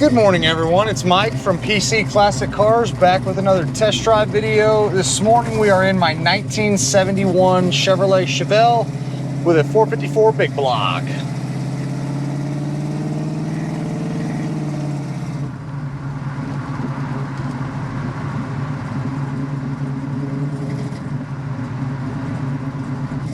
Good morning, everyone. It's Mike from PC Classic Cars, back with another test drive video. This morning we are in my 1971 Chevrolet Chevelle with a 454 big block.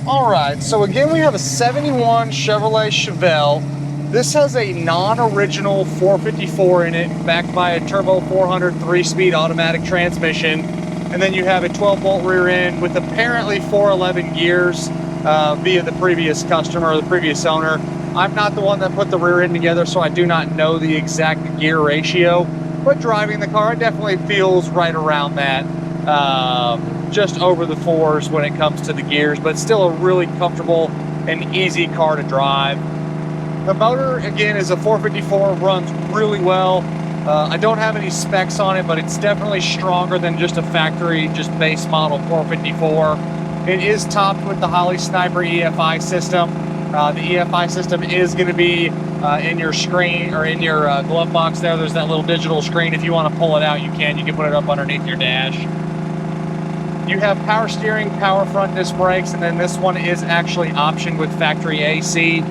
All right, so again, we have a 71 Chevrolet Chevelle. This has a non-original 454 in it, backed by a turbo 400 3-speed automatic transmission. And then you have a 12-volt rear end with apparently 411 gears via the previous customer or the previous owner. I'm not the one that put the rear end together, so I do not know the exact gear ratio. But driving the car, it definitely feels right around that. Just over the 4s when it comes to the gears, but still a really comfortable and easy car to drive. The motor, again, is a 454, runs really well. I don't have any specs on it, but it's definitely stronger than just a factory, just base model 454. It is topped with the Holley Sniper EFI system. The EFI system is going to be in your screen or in your glove box there. There's that little digital screen. If you want to pull it out, you can. You can put it up underneath your dash. You have power steering, power front disc brakes, and then this one is actually optioned with factory AC.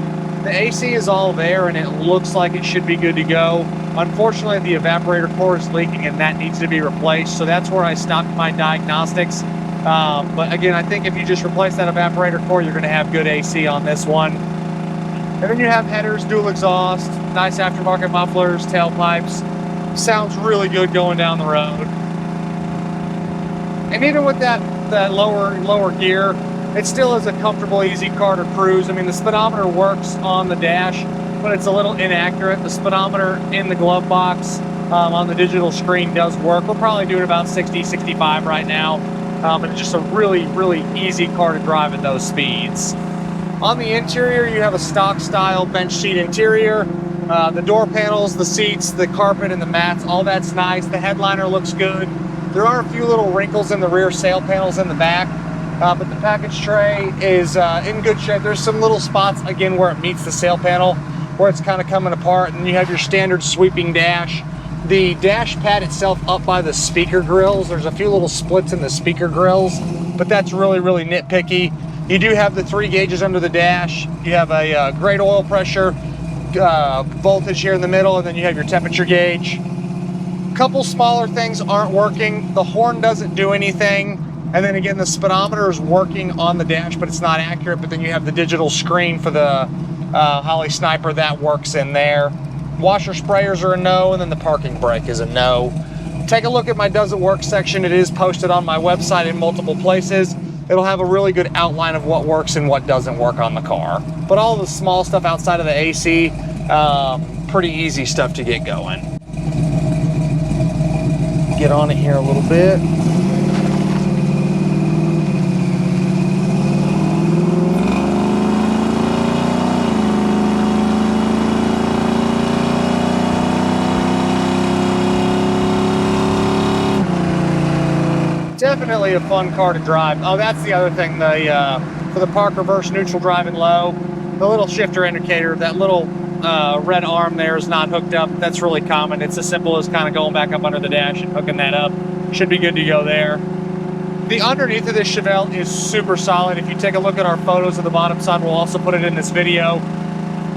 The AC is all there and it looks like it should be good to go. Unfortunately, the evaporator core is leaking and that needs to be replaced. So that's where I stopped my diagnostics. But again, I think if you just replace that evaporator core, you're going to have good AC on this one. And then you have headers, dual exhaust, nice aftermarket mufflers, tailpipes. Sounds really good going down the road. And even with that lower gear, it still is a comfortable, easy car to cruise. I mean, the speedometer works on the dash, but it's a little inaccurate. The speedometer in the glove box on the digital screen does work. We're probably doing about 60, 65 right now. And it's just a really, really easy car to drive at those speeds. On the interior, you have a stock style bench seat interior. The door panels, the seats, the carpet, and the mats, all that's nice. The headliner looks good. There are a few little wrinkles in the rear sail panels in the back. But the package tray is in good shape. There's some little spots, again, where it meets the sail panel, where it's kind of coming apart, and you have your standard sweeping dash. The dash pad itself up by the speaker grills, there's a few little splits in the speaker grills, but that's really, really nitpicky. You do have the 3 gauges under the dash. You have a great oil pressure, voltage here in the middle, and then you have your temperature gauge. Couple smaller things aren't working. The horn doesn't do anything. And then again, the speedometer is working on the dash, but it's not accurate. But then you have the digital screen for the Holley Sniper that works in there. Washer sprayers are a no, and then the parking brake is a no. Take a look at my Does It Work section. It is posted on my website in multiple places. It'll have a really good outline of what works and what doesn't work on the car. But all the small stuff outside of the AC, pretty easy stuff to get going. Get on it here a little bit. Definitely a fun car to drive. Oh, that's the other thing. For the park, reverse, neutral, drive, and low, the little shifter indicator, that little red arm there is not hooked up. That's really common. It's as simple as kind of going back up under the dash and hooking that up. Should be good to go there. The underneath of this Chevelle is super solid. If you take a look at our photos of the bottom side, we'll also put it in this video.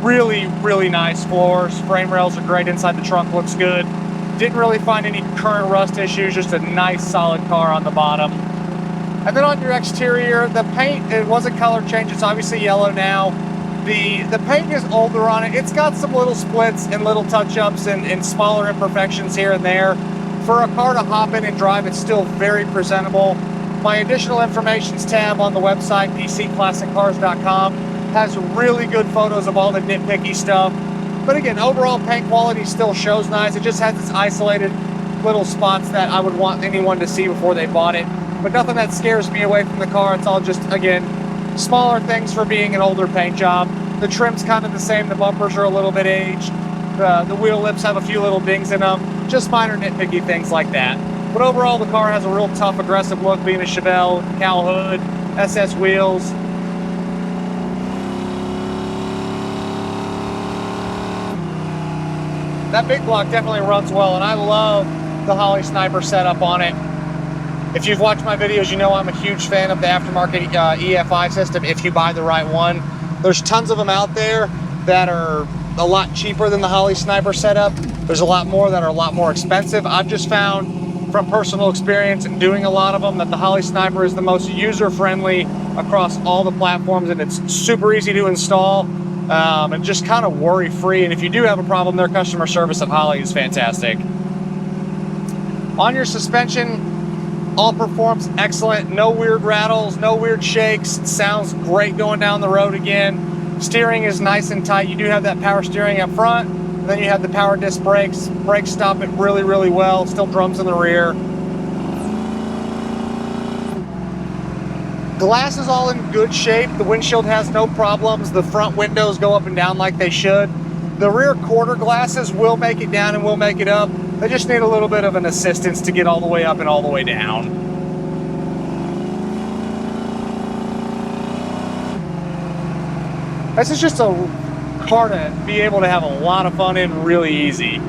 Really, really nice floors. Frame rails are great. Inside the trunk looks good. Didn't really find any current rust issues, just a nice solid car on the bottom. And then on your exterior, the paint, it was a color change. It's obviously yellow now. The paint is older on it. It's got some little splits and little touch-ups and smaller imperfections here and there. For a car to hop in and drive, it's still very presentable. My additional informations tab on the website, pcclassiccars.com, has really good photos of all the nitpicky stuff. But again, overall paint quality still shows nice. It just has its isolated little spots that I would want anyone to see before they bought it. But nothing that scares me away from the car. It's all just, again, smaller things for being an older paint job. The trim's kind of the same. The bumpers are a little bit aged. The wheel lips have a few little dings in them. Just minor nitpicky things like that. But overall, the car has a real tough, aggressive look, being a Chevelle, cowl hood, SS wheels. that big block definitely runs well, and I love the Holley Sniper setup on it. If you've watched my videos, you know I'm a huge fan of the aftermarket EFI system if you buy the right one. There's tons of them out there that are a lot cheaper than the Holley Sniper setup. There's a lot more that are a lot more expensive. I've just found from personal experience and doing a lot of them that the Holley Sniper is the most user-friendly across all the platforms, and it's super easy to install and just kind of worry-free. And if you do have a problem, their customer service at Holley is fantastic. On your suspension, all performs excellent. No weird rattles, no weird shakes. It sounds great going down the road again. Steering is nice and tight. You do have that power steering up front, and then you have the power disc brakes. Brakes stop it really, really well. Still drums in the rear. Glass is all in good shape. The windshield has no problems. The front windows go up and down like they should. The rear quarter glasses will make it down and will make it up. They just need a little bit of an assistance to get all the way up and all the way down. This is just a car to be able to have a lot of fun in really easy.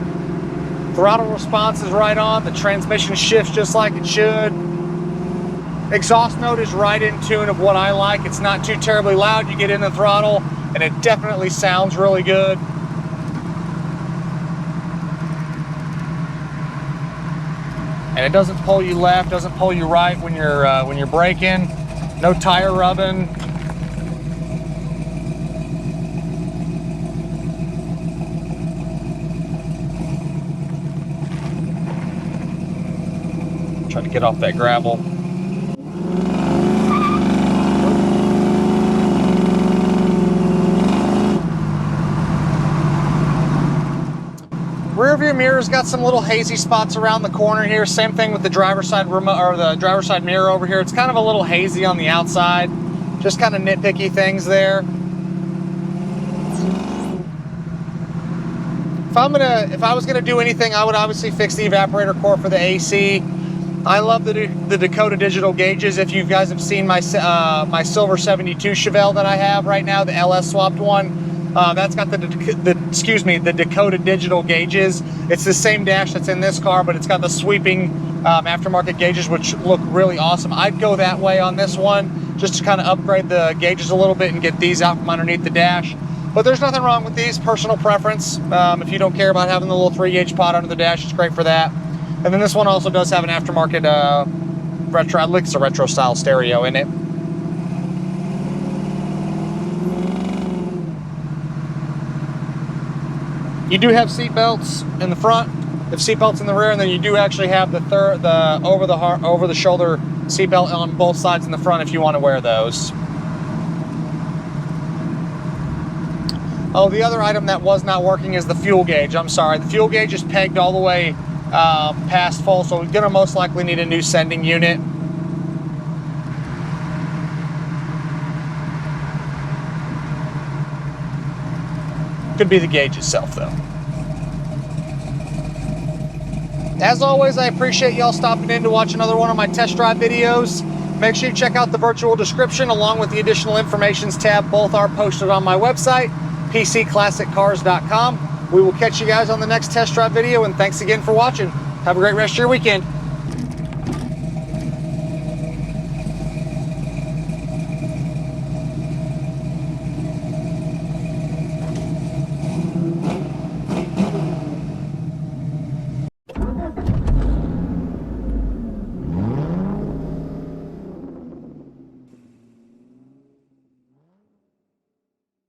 Throttle response is right on. The transmission shifts just like it should. Exhaust note is right in tune of what I like. It's not too terribly loud. You get in the throttle and it definitely sounds really good. And it doesn't pull you left, doesn't pull you right when you're braking. No tire rubbing. Try to get off that gravel. Rear view mirror's got some little hazy spots around the corner here. Same thing with the driver's side remote, or the driver's side mirror over here. It's kind of a little hazy on the outside. Just kind of nitpicky things there. If I was gonna do anything, I would obviously fix the evaporator core for the AC. I love the Dakota digital gauges. If you guys have seen my my silver 72 Chevelle that I have right now, the LS swapped one. That's got the Dakota digital gauges. It's the same dash that's in this car, but it's got the sweeping aftermarket gauges, which look really awesome. I'd go that way on this one, just to kind of upgrade the gauges a little bit and get these out from underneath the dash. But there's nothing wrong with these, personal preference. If you don't care about having the little 3-gauge pod under the dash, it's great for that. And then this one also does have an aftermarket retro, I think it's a retro style stereo in it. You do have seat belts in the front, you have seat belts in the rear, and then you do actually have the over the shoulder seat belt on both sides in the front if you want to wear those. Oh, the other item that was not working is the fuel gauge. I'm sorry, the fuel gauge is pegged all the way past full, so we're gonna most likely need a new sending unit. Could be the gauge itself though. As always, I appreciate y'all stopping in to watch another one of my test drive videos. Make sure you check out the virtual description along with the additional informations tab. Both are posted on my website, pcclassiccars.com. We will catch you guys on the next test drive video, and thanks again for watching. Have a great rest of your weekend.